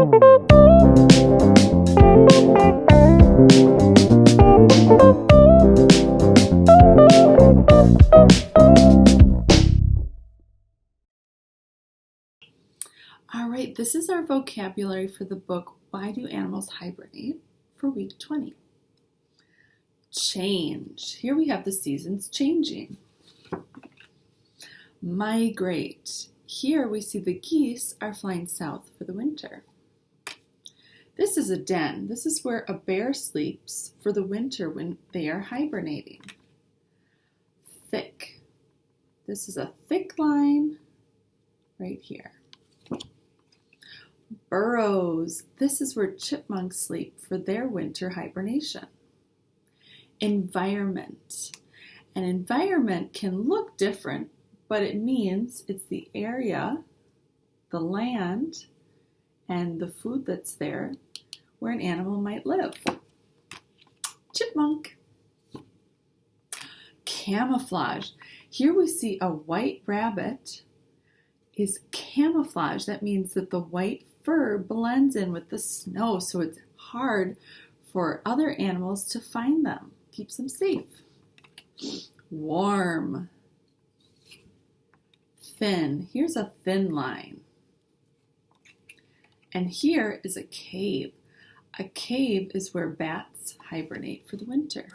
All right, this is our vocabulary for the book, Why Do Animals Hibernate? For week 20. Change. Here we have the seasons changing. Migrate. Here we see the geese are flying south for the winter. This is a den. This is where a bear sleeps for the winter when they are hibernating. Thick. This is a thick line right here. Burrows. This is where chipmunks sleep for their winter hibernation. Environment. An environment can look different, but it means it's the area, the land, and the food that's there where an animal might live. Chipmunk. Camouflage. Here we see a white rabbit is camouflage. That means that the white fur blends in with the snow, so it's hard for other animals to find them. Keeps them safe. Warm. Thin. Here's a thin line. And here is a cave. A cave is where bats hibernate for the winter.